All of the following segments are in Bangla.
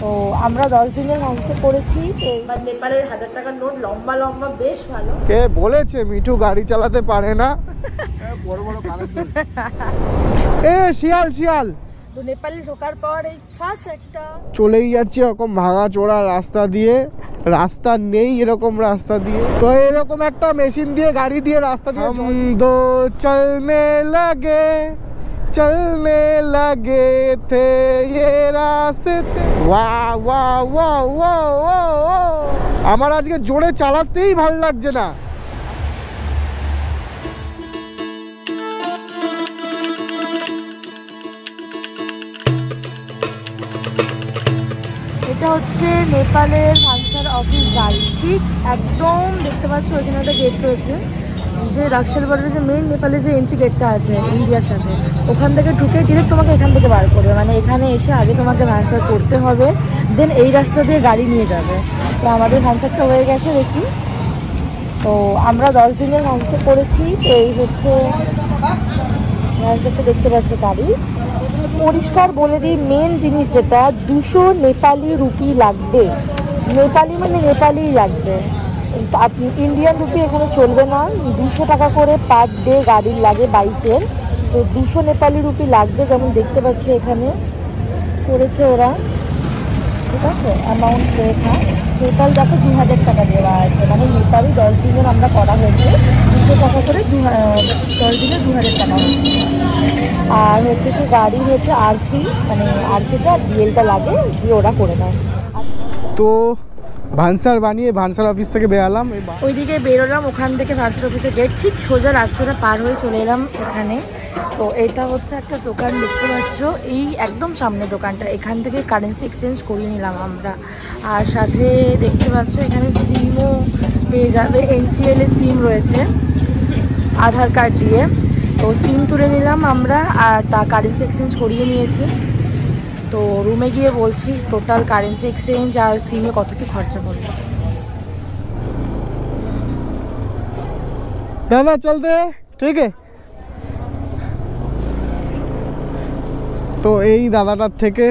তো আমরা 10 দিনের ভান্সার করেছি। নেপালের 1000 টাকার নোট লম্বা লম্বা, বেশ ভালো। কে বলেছে মিঠু গাড়ি চালাতে পারে না? বড় বড় কানের দুল। এ শিয়াল শিয়াল। তো নেপালে ঢোকার পর এই ফার্স্ট একটা চলেই যাচ্ছে এরকম ভাঙা চোরা রাস্তা দিয়ে, রাস্তা নেই এরকম রাস্তা দিয়ে। তো এরকম একটা মেশিন দিয়ে গাড়ি দিয়ে রাস্তা দিয়ে দো চলনে লাগে থে ये रास्ते। ওয়াও ওয়াও ওয়াও ওয়াও, আমার আজকে জোরে চালাতেই ভালো লাগছে না। এটা হচ্ছে নেপালের ভান্সার অফিস গাড়ি, ঠিক একদম দেখতে পাচ্ছ ওইখানে একটা গেট রয়েছে, যে রাক্সাল বর্ডারের যে মেইন নেপালের যে এন্ট্রি গেটটা আছে ইন্ডিয়ার সাথে, ওখান থেকে ঢুকে ডিরেক্ট তোমাকে এখান থেকে বার করবে। মানে এখানে এসে আগে তোমাকে ভান্সার করতে হবে, দেন এই রাস্তা দিয়ে গাড়ি নিয়ে যাবে। তো আমাদের ভান্সারটা হয়ে গেছে দেখি। তো আমরা 10 দিনের ভান্সার করেছি। তো এই হচ্ছে ভান্সারটা দেখতে পাচ্ছি গাড়ি। পরিষ্কার বলে দিই, মেন জিনিস যেটা 200 নেপালি রুপি লাগবে। নেপালি মানে নেপালি লাগবে, আপনি ইন্ডিয়ান রুপি এখানে চলবে না। 200 টাকা করে পার ডে গাড়ির লাগে বাইকের। তো 200 নেপালি রুপি লাগবে, যেমন দেখতে পাচ্ছ এখানে করেছে ওরা, ঠিক আছে। অ্যামাউন্ট লেখা টোটাল দেখো 2000 টাকা দেওয়া আছে। মানে নেপালি 10 দিনের আমরা করা হয়েছে 200 টাকা করে, 10 দিনে 2000 টাকা হচ্ছে। আর হচ্ছে কি গাড়ি হচ্ছে আরসি, মানে আরসিটা ডিএলটা লাগে, দিয়ে ওরা করে দেয়। তো ভান্সার বানিয়ে ভান্সার অফিস থেকে বেরালাম, ওইদিকে বেরোলাম, ওখান থেকে ভান্সার অফিসের গেট ঠিক সোজা রাস্তাটা পার হয়ে চলে এলাম এখানে। তো এটা হচ্ছে একটা দোকান দেখতে পাচ্ছ, এই একদম সামনে দোকানটা, এখান থেকে কারেন্সি এক্সচেঞ্জ করিয়ে নিলাম আমরা। আর সাথে দেখতে পাচ্ছ এখানে সিমও পেয়ে যাবে, এনসিএল এর সিম রয়েছে আধার কার্ড দিয়ে। তো সিম তুলে নিলাম আমরা, আর তা কারেন্সি এক্সচেঞ্জ করিয়ে নিয়েছি। তো রুমে গিয়ে বলছি টোটাল কারেন্সি এক্সচেঞ্জ আর সিমে কত কি খরচা পড়বে। দাদা চলতে ঠিক আছে। তো এই দাদাটার থেকে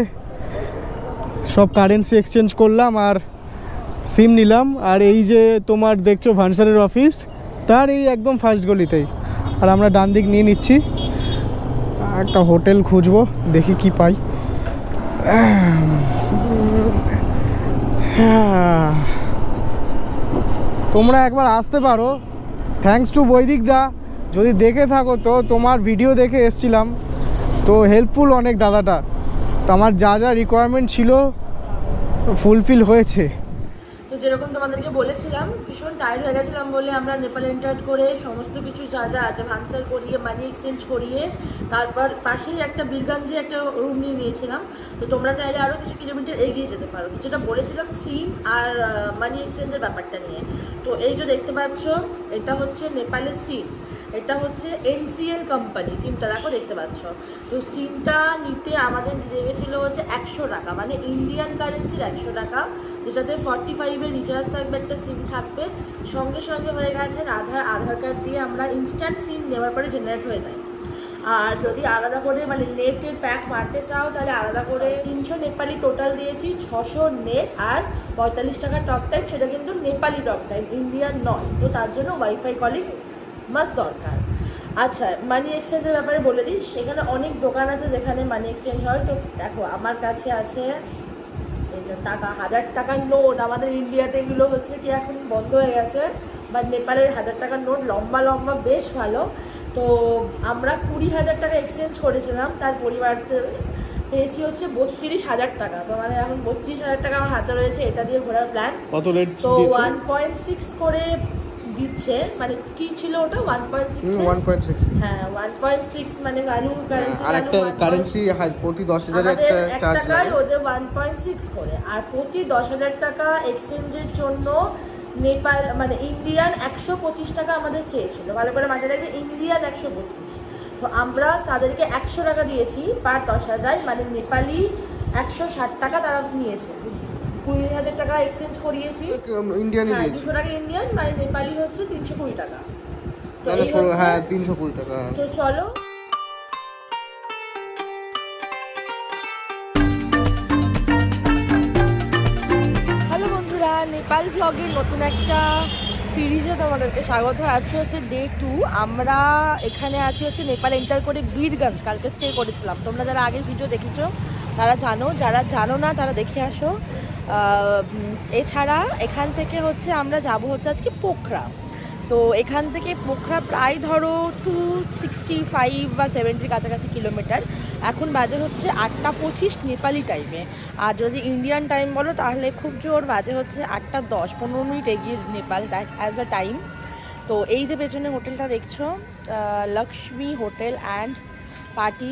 সব কারেন্সি এক্সচেঞ্জ করলাম আর সিম নিলাম। আর এই যে তোমার দেখছো ভান্সারের অফিস, তার এই একদম ফার্স্ট গলিতেই। আর আমরা ডান দিক নিয়ে নিচ্ছি, একটা হোটেল খুঁজবো, দেখি কি পাই। তোমরা একবার আসতে পারো, থ্যাঙ্কস টু বৈদিক দা। যদি দেখে থাকো তো তোমার ভিডিও দেখে এসছিলাম, তো হেল্পফুল অনেক দাদাটা। তো আমার যা যা রিকোয়ারমেন্ট ছিল ফুলফিল হয়েছে। তো যেরকম তোমাদেরকে বলেছিলাম, ভীষণ টায়ার্ড হয়ে গেছিলাম বলে আমরা নেপাল এন্টার করে সমস্ত কিছু যা যা আছে ভান্সার করিয়ে, মানি এক্সচেঞ্জ করিয়ে, তারপর পাশেই একটা বীরগঞ্জে একটা রুম নিয়ে নিয়েছিলাম। তো তোমরা চাইলে আরও কিছু কিলোমিটার এগিয়ে যেতে পারো। যেটা বলেছিলাম সিম আর মানি এক্সচেঞ্জের ব্যাপারটা নিয়ে। তো এই যে দেখতে পাচ্ছ, এটা হচ্ছে নেপালের সিম, এটা হচ্ছে এনসিএল কোম্পানি সিমটা, দেখো দেখতে পাচ্ছ। তো সিমটা নিতে আমাদের লেগেছিল হচ্ছে 100 টাকা, মানে ইন্ডিয়ান কারেন্সির 100 টাকা, যেটাতে 45-এর রিচার্জ থাকবে, একটা সিম থাকবে। সঙ্গে সঙ্গে হয়ে গেছে আধার কার্ড দিয়ে আমরা ইনস্ট্যান্ট সিম নেওয়ার পরে জেনারেট হয়ে যায়। আর যদি আলাদা করে মানে নেটের প্যাক মারতে চাও তাহলে আলাদা করে 300 নেপালি টোটাল দিয়েছি, 600 নেট আর 45 টাকা টক টাইম, সেটা কিন্তু নেপালি টক টাইম, ইন্ডিয়ান নয়। তো তার জন্য ওয়াইফাই কলিং মাস্ট দরকার। আচ্ছা, মানি এক্সচেঞ্জের ব্যাপারে বলে দিই, সেখানে অনেক দোকান আছে যেখানে মানি এক্সচেঞ্জ হয়। তো দেখো আমার কাছে আছে এই যে টাকা, 1000 টাকার নোট। আমাদের ইন্ডিয়াতে এগুলো হচ্ছে কি এখন বন্ধ হয়ে গেছে, বাট নেপালের 1000 টাকার নোট লম্বা লম্বা, বেশ ভালো। তো আমরা 20,000 টাকা এক্সচেঞ্জ করেছিলাম, তার পরিবর্তে পেয়েছি হচ্ছে 32,000 টাকা। তো মানে এখন 32,000 টাকা আমার হাতে রয়েছে, এটা দিয়ে ঘোরার প্ল্যান। কত রেট? তো 1.6 করে দিচ্ছে, মানে কি ছিল ওটা 1.6, হ্যাঁ 1.6 মানে ভ্যালু কারেন্সি, আর একটা কারেন্সি প্রতি 10,000 একটা চার্জ লাগে ওদের 1.6 করে। আর প্রতি 10,000 টাকা এক্সচেঞ্জের জন্য নেপাল মানে ইন্ডিয়ান 125 টাকা আমাদের চেয়েছিল। ভালো করে মাথায় রাখবে, ইন্ডিয়ান 125। তো আমরা তাদেরকে 100 টাকা দিয়েছি পার 10,000, মানে নেপালি 160 টাকা তারা নিয়েছে। 20,000 টাকা এক্সচেঞ্জ করিয়েছি ইন্ডিয়ানই, 200 টাকা ইন্ডিয়ান, মানে নেপালি হচ্ছে 320 টাকা। তো হ্যাঁ 320 টাকা। তো চলো নেপাল ব্লগের নতুন একটা সিরিজে তোমাদেরকে স্বাগত। আজকে হচ্ছে ডে 2। আমরা এখানে আছি হচ্ছে নেপাল এন্টার করে বীরগঞ্জ। কালকে স্টে করেছিলাম। তোমরা যারা আগের ভিডিও দেখেছো তারা জানো, যারা জানো না তারা দেখে আসো। এছাড়া এখান থেকে হচ্ছে আমরা যাব হচ্ছে আজকে পোখরা। তো এখান থেকে পোখরা প্রায় ধরো 265 বা 70 কাছাকাছি কিলোমিটার। এখন বাজে হচ্ছে 8:25 নেপালি টাইমে। আর যদি ইন্ডিয়ান টাইম বলো তাহলে খুব জোর বাজে হচ্ছে 8:10, 15 মিনিট এগিয়ে নেপাল অ্যাজ আ টাইম। তো এই যে পেছনে হোটেলটা দেখছো, Lakshmi hotel and party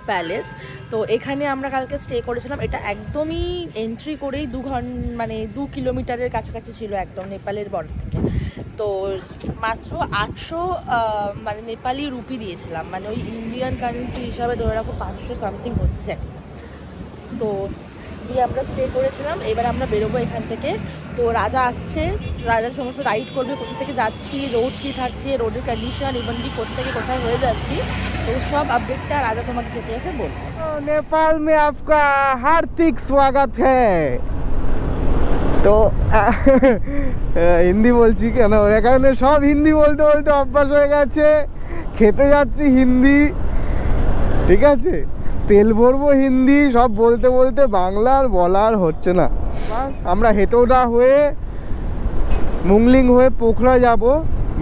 palace. তো এখানে আমরা কালকে স্টে করেছিলাম। এটা একদমই এন্ট্রি করেই 2 কিলোমিটারের কাছাকাছি ছিল একদম নেপালের বর্ডার থেকে। তো মাত্র 800 মানে নেপালি রুপি দিয়েছিলাম, মানে ওই ইন্ডিয়ান কারেন্সি হিসাবে ধরে রাখো 500 সামথিং হচ্ছে। তো দিয়ে আমরা স্টে করেছিলাম। এবার আমরা বেরোবো এখান থেকে। তো রাজা আসছে, রাজা সমস্ত রাইড করবে, কোথা থেকে যাচ্ছি, রোড কী থাকছে, রোডের কন্ডিশন, ইভেন কি কোথা থেকে কোথায় হয়ে যাচ্ছি, তো সব আপডেটটা রাজা তোমাকে যেতে যেতে বলবো। नेपाल में आपका हार्दिक स्वागत है। তো হিন্দি বলছি কেন, এখানে সব হিন্দি বলতে বলতে অভ্যাস হয়ে গেছে। খেতে যাচ্ছি হিন্দি, ঠিক আছে, তেল ভরবো হিন্দি, সব বলতে বলতে বাংলার বলার হচ্ছে না। আমরা হেটোডা হয়ে মুংলিং হয়ে পোখরা যাব।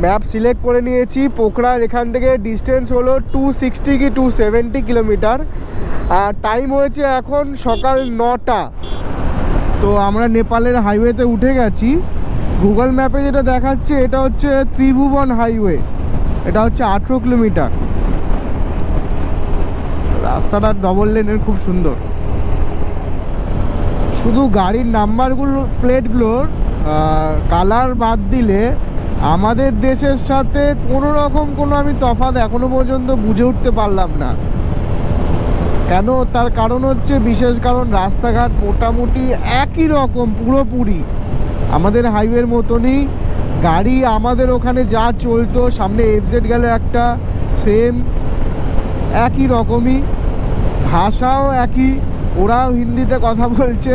ম্যাপ সিলেক্ট করে নিয়েছি। পোখরার এখান থেকে ডিস্টেন্স হলো 260 কি 270 কিলোমিটার। আর টাইম হয়েছে এখন সকাল 9টা। তো আমরা নেপালের হাইওয়েতে উঠে গেছি। গুগল ম্যাপে যেটা দেখাচ্ছে এটা হচ্ছে ত্রিভুবন হাইওয়ে। এটা হচ্ছে 18 কিলোমিটার। রাস্তাটা ডবল লেনের, খুব সুন্দর। শুধু গাড়ির নাম্বারগুলো, প্লেটগুলোর কালার বাদ দিলে আমাদের দেশের সাথে কোনো রকম কোনো আমি তফাৎ এখনো পর্যন্ত বুঝে উঠতে পারলাম না। কেন, তার কারণ হচ্ছে, বিশেষ কারণ, রাস্তাঘাট মোটামুটি একই রকম পুরোপুরি আমাদের হাইওয়ের মতনই। গাড়ি আমাদের ওখানে যা চলতো, সামনে এফজেড গেল একটা, সেম একই রকমই, ভাষাও একই। ওরাও হিন্দিতে কথা বলছে,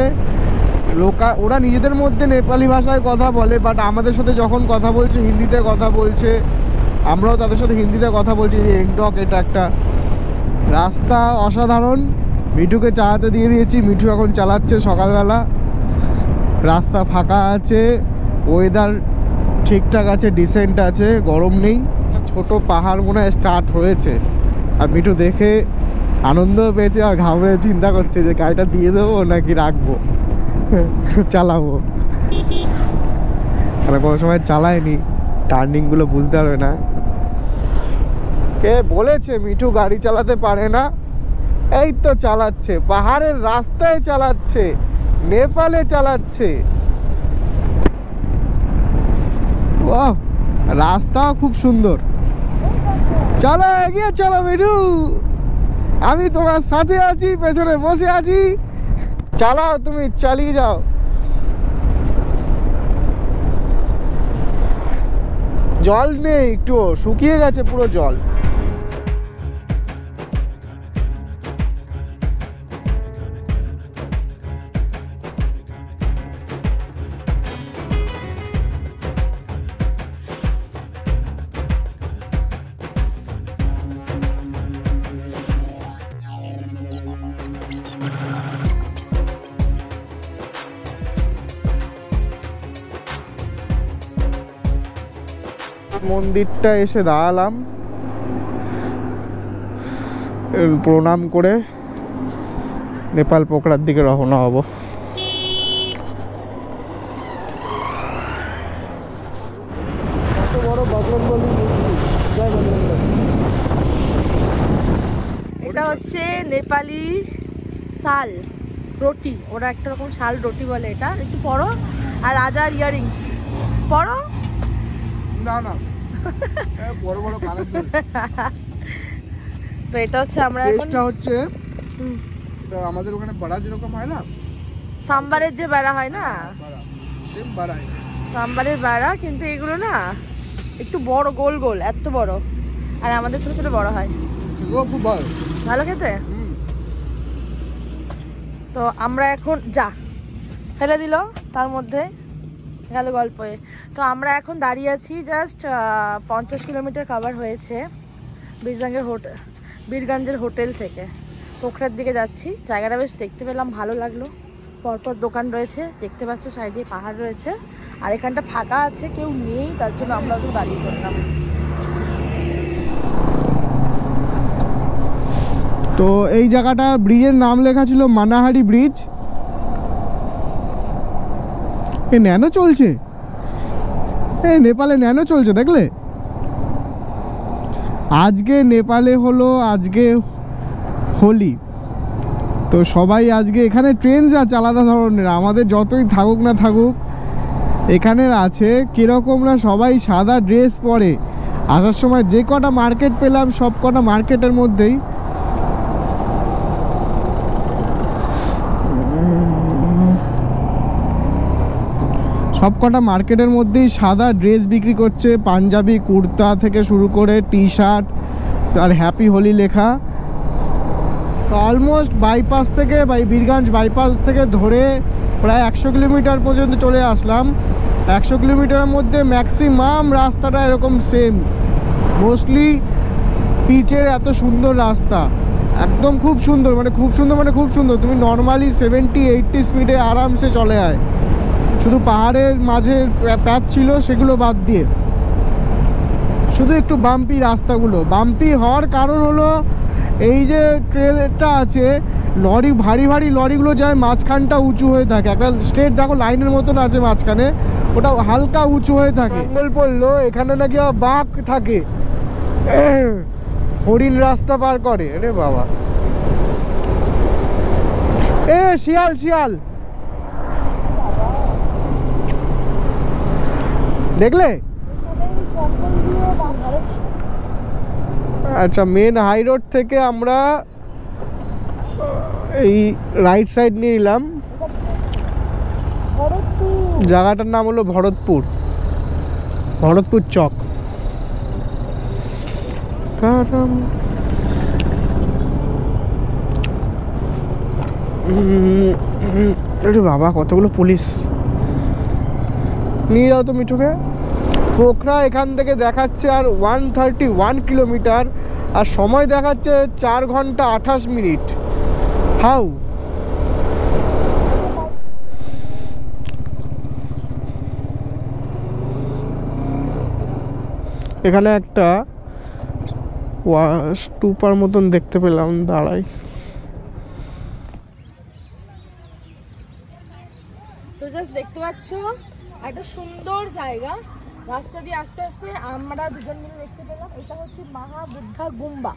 ওরা নিজেদের মধ্যে নেপালি ভাষায় কথা বলে, বাট আমাদের সাথে যখন কথা বলছে হিন্দিতে কথা বলছে, আমরাও তাদের সাথে হিন্দিতে কথা বলছি। যে এংটক, এটা একটা রাস্তা অসাধারণ। মিঠুকে চালাতে দিয়ে দিয়েছি, মিঠু এখন চালাচ্ছে সকালবেলা। রাস্তা ফাঁকা আছে, ওয়েদার ঠিকঠাক আছে, ডিসেন্ট আছে, গরম নেই। ছোট পাহাড় মনে হয় স্টার্ট হয়েছে। আর মিঠু দেখে আনন্দ পেয়েছে আর ঘামে চিন্তা করছে যে গাড়িটা দিয়ে দেবো নাকি রাখবো, চালাবো। আর কোনো সময় চালায়নি, টার্নিংগুলো বুঝতে পারবে না। কে বলেছে মিঠু গাড়ি চালাতে পারে না? এই তো চালাচ্ছে, পাহাড়ের রাস্তায় চালাচ্ছে, নেপালে চালাচ্ছে। বাহ, রাস্তাও খুব সুন্দর। চলো এগিয়ে চলো মিঠু, আমি তোমার সাথে আছি, পেছনে বসে আছি। চালাও, তুমি চালিয়ে যাও। জল নেই, একটু শুকিয়ে গেছে পুরো জল। মন্দিরটা এসে দাঁড়ালাম, প্রণাম করে নেপাল পোখরার দিকে রওনা হব। এটা হচ্ছে নেপালি শাল রুটি, ওরা একটা রকম শাল রুটি বলে। এটা একটু পড়ো। আর রাজার ইয়ারিংস পড়ো না না, বড় বড় কানের দুল। তো এটা হচ্ছে আমরা এখন, এটা হচ্ছে আমাদের ওখানে বড়া যেরকম হয় না, সাম্বারের যে বেড়া হয় না, সেম বড়াই, সাম্বারের বেড়া, কিন্তু এগুলো না একটু বড়, গোল গোল, এত বড়। আর আমাদের ছোট ছোট বড় হয়। খুব ভালো, ভালো খেতে। তো আমরা এখন যা ফেলে দিল তার মধ্যে গেল গল্পে। তো আমরা এখন দাঁড়িয়ে আছি জাস্ট 50 কিলোমিটার কভার হয়েছে বীরগঞ্জের হোটেল থেকে পোখরার দিকে যাচ্ছি। জায়গাটা বেশ দেখতে পেলাম, ভালো লাগলো। পরপর দোকান রয়েছে, দেখতে পাচ্ছ সাইডে পাহাড় রয়েছে, আর এখানটা ফাঁকা আছে, কেউ নেই, তার জন্য আমরা ওখানে দাঁড়িয়ে পড়লাম। তো এই জায়গাটা ব্রিজের নাম লেখা ছিল মানাহারি ব্রিজ। এ ন্যানো চলছে, এই নেপালে ন্যানো চলছে দেখলে। আজকে নেপালে হলো আজকে হোলি, তো সবাই আজকে এখানে ট্রেন যাচ্ছে আলাদা ধরনের, আমাদের যতই থাকুক না থাকুক এখানের আছে কীরকম না, সবাই সাদা ড্রেস পরে। আসার সময় যে কটা মার্কেট পেলাম সব কটা মার্কেটের মধ্যেই সাদা ড্রেস বিক্রি করছে, পাঞ্জাবি কুর্তা থেকে শুরু করে টি শার্ট আর হ্যাপি হোলি লেখা। অলমোস্ট বাইপাস থেকে বীরগঞ্জ বাইপাস থেকে ধরে প্রায় 100 কিলোমিটার পর্যন্ত চলে আসলাম। 100 কিলোমিটারের মধ্যে ম্যাক্সিমাম রাস্তাটা এরকম সেম, মোস্টলি পিচের। এত সুন্দর রাস্তা, একদম খুব সুন্দর, খুব সুন্দর। তুমি নর্মালি 70-80 স্পিডে আরামসে চলে যায়, শুধু পাহাড়ের মাঝে প্যাচ ছিল সেগুলো বাদ দিয়ে। শুধু একটু বাম্পি রাস্তাগুলো, বাম্পি হওয়ার কারণ হলো এই যে ট্রেনটা আছে, লরি ভারী লরিগুলো যায়, মাঝখানটা উঁচু হয়ে থাকে। একটা স্ট্রেট দেখো লাইনের মতন আছে মাঝখানে, ওটা হালকা উঁচু হয়ে থাকে। জঙ্গল পড়লো এখানে নাকি বাঘ থাকে, হরিণ রাস্তা পার করে। আরে বাবা, শিয়াল দেখলে? আচ্ছা, মেন হাই রোড থেকে আমরা এই রাইট সাইড নিয়ে নিলাম। জায়গাটার নাম হলো ভরতপুর চক। বাবা কতগুলো পুলিশ। নিয়ে যাও তো মিঠুকে। পোখরা এখান থেকে দেখাচ্ছে আর 131 কিলোমিটার, আর সময় দেখাচ্ছে 4 ঘন্টা 28 মিনিট। হাউ এখানে একটা স্তূপার মতন দেখতে পেলাম, দাঁড়াই। তো জাস্ট দেখতে পাচ্ছ একটা সুন্দর জায়গা, রাস্তা দিয়ে আস্তে আস্তে আমরা দুজন মিলে দেখতে পেলাম এটা হচ্ছে মহাবুদ্ধা গুম্বা।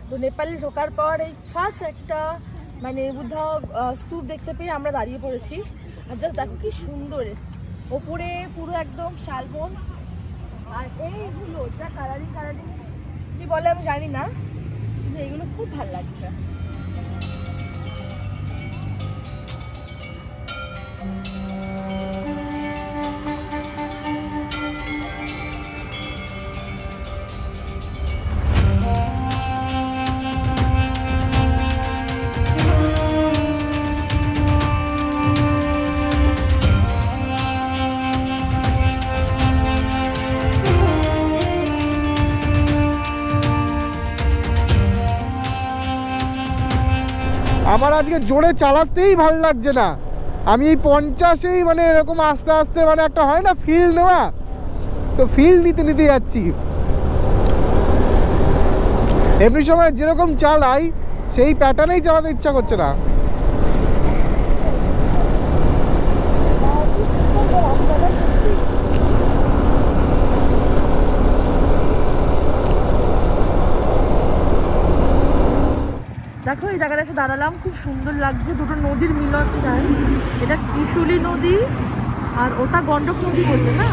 তো নেপালে ঢোকার পর এই ফার্স্ট একটা বুদ্ধা স্তূপ দেখতে পেয়ে আমরা দাঁড়িয়ে পড়েছি। আর জাস্ট দেখো কি সুন্দর, ওপরে পুরো একদম শালবন, আর এইগুলো যা কালারিং কি বলে আমি জানি না, কিন্তু এইগুলো খুব ভালো লাগছে। আমার আজকে জোরে চালাতেই ভালো লাগছে না, আমি এই 50-এই এরকম আস্তে আস্তে একটা হয় না ফিল নেওয়া, তো ফিল নিতে যাচ্ছি। এমনি সময় যেরকম চালাই সেই প্যাটার্নেই চালাতে ইচ্ছা করছে না। দেখো এই জায়গাটা এসে দাঁড়ালাম, খুব সুন্দর লাগছে। দুটো নদীর মিলনস্থান, এটা ত্রিশুলি নদী আর ওটা গন্ডক নদী বলছে না,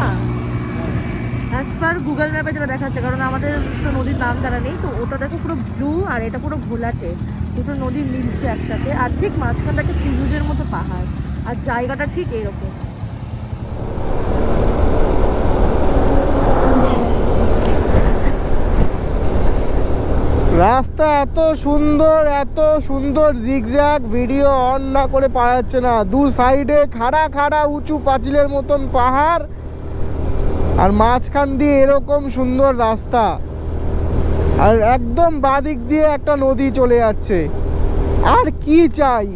অ্যাজ পার গুগল ম্যাপে যেটা দেখাচ্ছে, কারণ আমাদের তো নদীর নাম জানা নেই। তো ওটা দেখো পুরো ব্লু আর এটা পুরো ঘোলাটে, দুটো নদী মিলছে একসাথে। আর ঠিক মাঝখানটা একটা ত্রিভুজের মতো পাহাড়, আর জায়গাটা ঠিক এইরকম। রাস্তা এত সুন্দর জিগজ্যাগ, ভিডিও অন না করে পারা যাচ্ছে না। দু সাইডে খাড়া খাড়া উঁচু পাঁচিলের মতন পাহাড়, আর মাঝখান দিয়ে এরকম সুন্দর রাস্তা, আর একদম বাদিক দিয়ে একটা নদী চলে যাচ্ছে। আর কি চাই?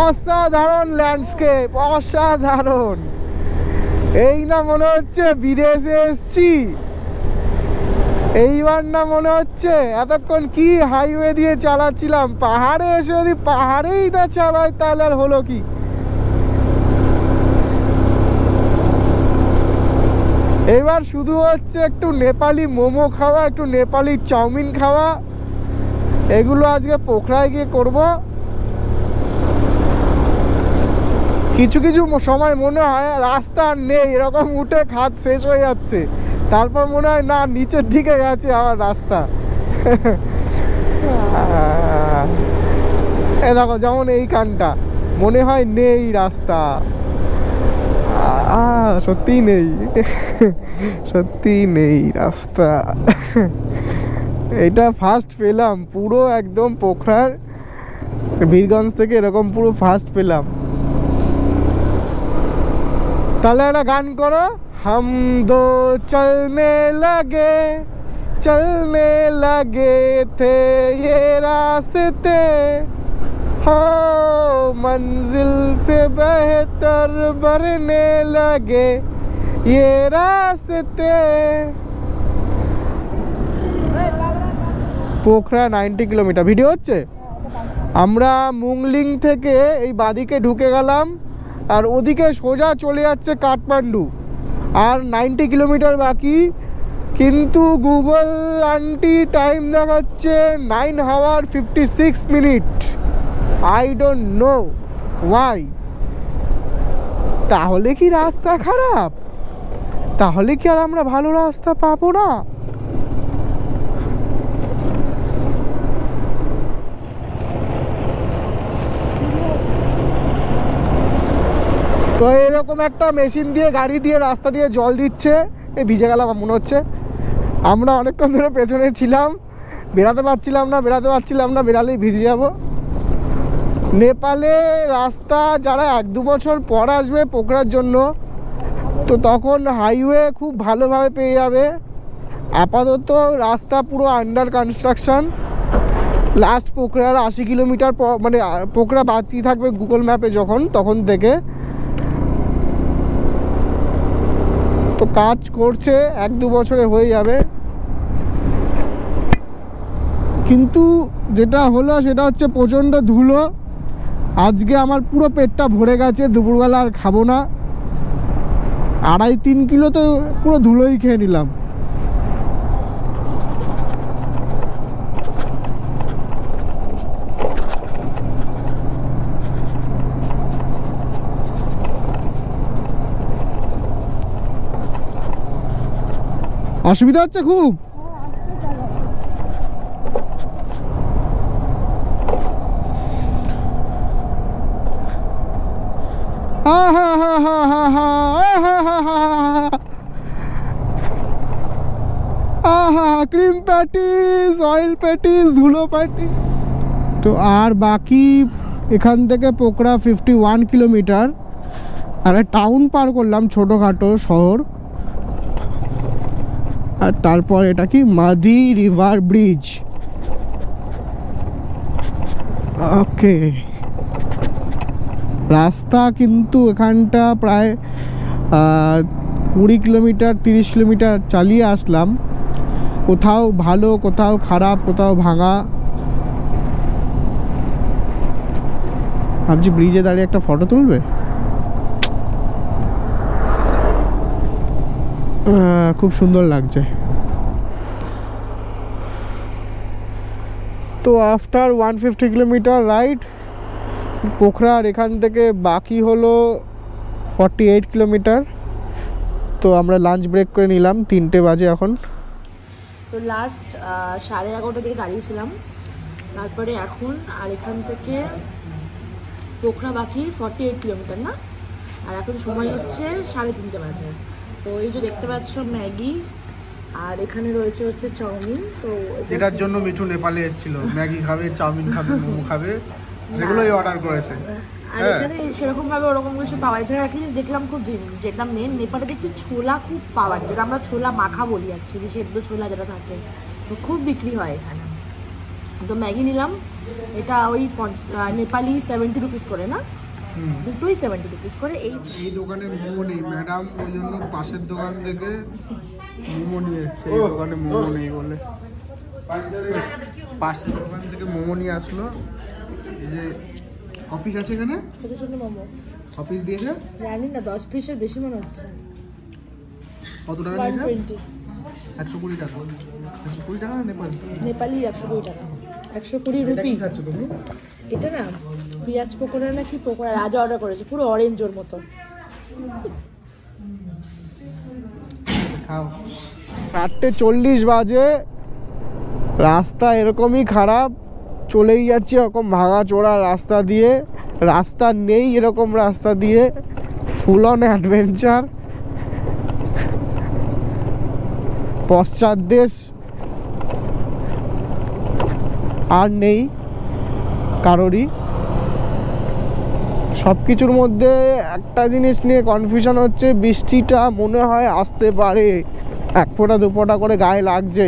অসাধারণ ল্যান্ডস্কেপ, অসাধারণ। এই না মনে হচ্ছে বিদেশে এসছি, এইবার না মনে হচ্ছে এতক্ষণ কি হাইওয়ে দিয়ে চালাচ্ছিলাম, পাহাড়ে এসে যদি পাহাড়েই না চালাই তাহলে আর হলো কি। এবার শুধু হচ্ছে একটু নেপালি মোমো খাওয়া, একটু নেপালি চাউমিন খাওয়া, এগুলো আজকে পোখরায় গিয়ে করব। কিছু কিছু সময় মনে হয় রাস্তা নেই, এরকম উঠে খাত শেষ হয়ে যাচ্ছে, তারপর মনে হয় না নিচের দিকে গেছে আবার রাস্তা। এ দেখো যেমন এই কানটা মনে হয় নেই রাস্তা, সত্যি নেই, সত্যি নেই রাস্তা। এটা ফার্স্ট পেলাম পুরো একদম পোখরার বীরগঞ্জ থেকে, এরকম পুরো ফার্স্ট পেলাম। তাহলে একটা গান করো। हम दो चलने लगे थे ये रास्ते, हो मंजिल से बेहतर बढ़ने लगे ये रास्ते। পোখরা 90 কিলোমিটার ভিডিও হচ্ছে। আমরা মুংলিং থেকে এই বাদিকে ঢুকে গেলাম, আর ওদিকে সোজা চলে যাচ্ছে কাঠমান্ডু, আর 90 কিলোমিটার বাকি। কিন্তু গুগল আন্টি টাইম দেখাচ্ছে 9 hour 56 minute. I don't know why. তাহলে কি রাস্তা খারাপ? তাহলে কি আর আমরা ভালো রাস্তা পাবো না? তো এরকম একটা মেশিন দিয়ে গাড়ি দিয়ে রাস্তা দিয়ে জল দিচ্ছে। এই ভিজে গেলাম মনে হচ্ছে। আমরা অনেকক্ষণ ধরে পেছনে ছিলাম, বেরাতে পারছিলাম না, বেরালেই ভিজে যাব। নেপালে রাস্তা যারা 1-2 বছর পর আসবে পোখরার জন্য, তো তখন হাইওয়ে খুব ভালোভাবে পেয়ে যাবে। আপাতত রাস্তা পুরো আন্ডার কনস্ট্রাকশন। লাস্ট পোখরার 80 কিলোমিটার পর, মানে পোখরা বাকি থাকবে গুগল ম্যাপে যখন, তখন থেকে। তো কাজ করছে, 1-2 বছরে হয়ে যাবে। কিন্তু যেটা হলো সেটা হচ্ছে প্রচণ্ড ধুলো। আজকে আমার পুরো পেটটা ভরে গেছে, দুপুরবেলা আর খাবো না। 2.5-3 কিলো তো পুরো ধুলোই খেয়ে নিলাম। অসুবিধা হচ্ছে খুব। ক্রিম প্যাটিস, অয়েল প্যাটিস, ধুলো প্যাটিস। তো আর বাকি এখান থেকে পোখরা 51 কিলোমিটার। আর টাউন পার করলাম, ছোটোখাটো শহর। আর তারপর এটা কি মাদি রিভার ব্রিজ। ওকে, রাস্তা কিন্তু এখানটা প্রায় 20 কিলোমিটার 30 কিলোমিটার চালিয়ে আসলাম। কোথাও ভালো, কোথাও খারাপ, কোথাও ভাঙা। ভাবছি ব্রিজে দাঁড়িয়ে একটা ফটো তুলবে। খুব সুন্দর লাগছে। তো আফটার 150 কিলোমিটার রাইড পোখরার এখান থেকে বাকি হলো 48 কিলোমিটার। তো আমরা লাঞ্চ ব্রেক করে নিলাম, 3টে বাজে এখন। তো লাস্ট 11:30 থেকে দাঁড়িয়েছিলাম, তারপরে এখন আর এখান থেকে পোখরা বাকি 48 কিলোমিটার না, আর এখন সময় হচ্ছে 3:30 বাজে। তো এই যে দেখতে পাচ্ছ ম্যাগি, আর এখানে রয়েছে হচ্ছে চাউমিন। তো এটার জন্য মিঠু নেপালে এসেছিল, ম্যাগি খাবে, চাউমিন খাবে, মোমো খাবে, সেগুলোই অর্ডার করেছে। আর এখানে সেরকম ভাবে ওরকম কিছু পাওয়া যায়। এছাড়া অ্যাটলিস্ট দেখলাম খুব যেটা মেন নেপালে দেখছি ছোলা খুব পাওয়া যায়, যেটা আমরা ছোলা মাখা বলি অ্যাকচুয়ালি, সেদ্ধ ছোলা যেটা থাকে, তো খুব বিক্রি হয় এখানে। তো ম্যাগি নিলাম, এটা ওই নেপালি 70 রুপিস করে না, দুটোই 70 রুপিস করে। এই দোকানে মোমো নেই ম্যাডাম, ওই জন্য পাশের দোকান থেকে মোমো নিয়ে এসছে। এই দোকানে মোমো নেই বলে পাশের দোকান থেকে মোমো নিয়ে আসলো। এই যে অফিস আছে এখানে, ছোট ছোট মোমো অফিস দিয়েছে, জানি না 10 পিসের বেশি মনে হচ্ছে। কত টাকা নিয়েছে? 120, 120 টাকা। 120 টাকা না নেপালি? নেপালি 120 টাকা, 120 রুপি। কি খাচ্ছ তুমি? এটা না পেঁয়াজ পকোড়া না কি পকোড়া, রাজা অর্ডার করেছে, পুরো অরেঞ্জ ওর মতো। খাও। 4:40 বাজে, রাস্তা এরকমই খারাপ, চলেই যাচ্ছি এরকম ভাঙা চোরা রাস্তা দিয়ে, রাস্তা নেই এরকম রাস্তা দিয়ে, ফুল অন অ্যাডভেঞ্চার। পশ্চাৎ দেশ আর নেই কারোরই। সব কিছুর মধ্যে একটা জিনিস নিয়ে কনফিউশন হচ্ছে, বৃষ্টিটা মনে হয় আসতে পারে, 1 ফোঁটা 2 ফোঁটা করে গায়ে লাগছে।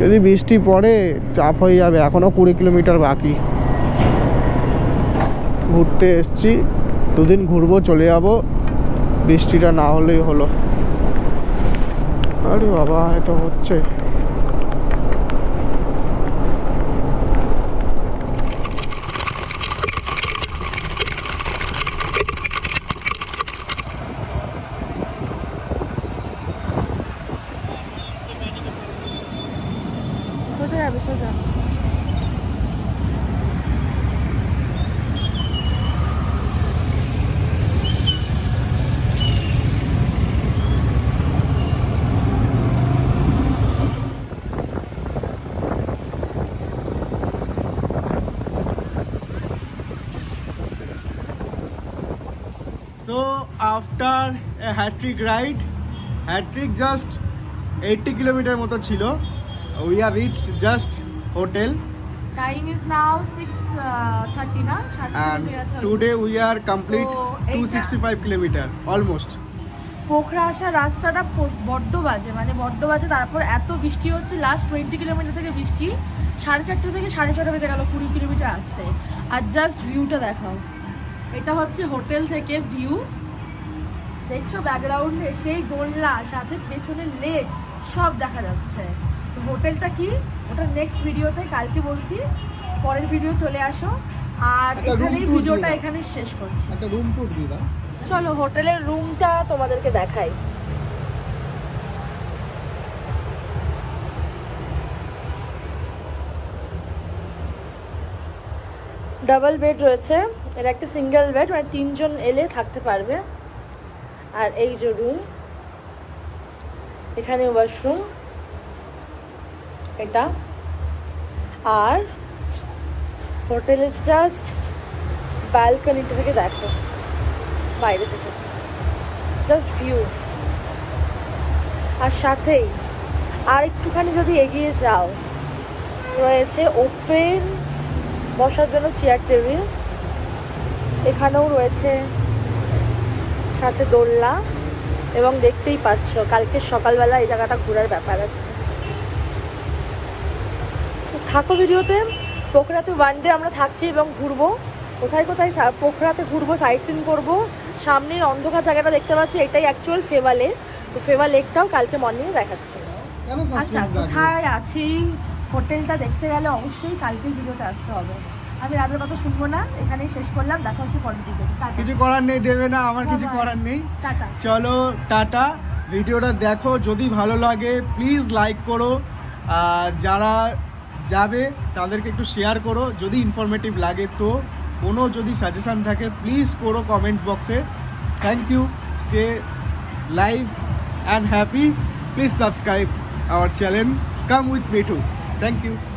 যদি বৃষ্টি পড়ে চাপ হয়ে যাবে। এখনও 20 কিলোমিটার বাকি। ঘুরতে এসছি, 2 দিন ঘুরবো, চলে যাব, বৃষ্টিটা না হলেই হলো। আরে বাবা, এত হচ্ছে। কোথায় যাবে সোজা? So after a hat-trick ride, hat-trick just 80 kilometre মতো ছিল, we are reached just hotel time is now 6:30 না, 6:30 and বেজে গেছে। today we are complete তো এইটা 265 কিলোমিটার almost। পোখরা আসার রাস্তাটা বড্ড বাজে, মানে বড্ড বাজে। তারপর এত বৃষ্টি হচ্ছে, লাস্ট 20 কিলোমিটার থেকে বৃষ্টি, 4:30 থেকে 6:30 বেজে গেল 20 কিলোমিটার আসতে। আর জাস্ট ভিউটা দেখাও, এটা হচ্ছে হোটেল থেকে ভিউ, দেখছো ব্যাকগ্রাউন্ডে সেই দোলনা, সাথে পেছনে লেক, সব দেখা যাচ্ছে। তো হোটেলটা কি, ওটা নেক্সট ভিডিওতে কালকে বলছি, পরের ভিডিও চলে আসো। আর এখানেই ভিডিওটা এখানে শেষ করছি। একটা রুম ট্যুর দিই দাও। চলো হোটেলের রুমটা তোমাদেরকে দেখাই। ডাবল বেড রয়েছে, এর একটা সিঙ্গেল বেড, মানে 3 জন এলে থাকতে পারবে। আর এই যে রুম, এখানে ওয়াশরুম এটা। আর হোটেলের জাস্ট ব্যালকনিটা থেকে দেখো, বাইরে থেকে জাস্ট ভিউ। আর সাথেই আর একটুখানি যদি এগিয়ে যাও, রয়েছে ওপেন বসার জন্য চেয়ার টেবিল, এখানেও রয়েছে সাথে দোলনা, এবং দেখতেই পাচ্ছ কালকে সকালবেলা এই জায়গাটা ঘোরার ব্যাপার আছে। থাকো ভিডিওতে। পোখরাতে 1 ডে আমরা থাকছি এবং ঘুরবো, কোথায় কোথায় পোখরাতে ঘুরবো, সাইট সিন করবো। সামনের অন্ধকার জায়গাটা দেখতে পাচ্ছি, এটাই অ্যাকচুয়াল ফেভা লেক। তো ফেভা লেকটাও কালকে মর্নিংয়ে দেখাচ্ছি। আচ্ছা, কোথায় আছি হোটেলটা দেখতে গেলে অবশ্যই কালকের ভিডিওতে আসতে হবে। আমি রাতের কথা শুনবো না, এখানেই শেষ করলাম, দেখা হচ্ছে পরের ভিডিওতে। কিছু করার নেই, দেবে না, আমার কিছু করার নেই। টাটা। চলো টাটা। ভিডিওটা দেখো, যদি ভালো লাগে প্লিজ লাইক করো, আর যারা যাবে তাদেরকে একটু শেয়ার করো। যদি ইনফরমেটিভ লাগে তো, কোনো যদি সাজেশন থাকে প্লিজ করো কমেন্ট বক্সে। Thank you, stay live and happy, please subscribe our channel. come with me too. Thank you.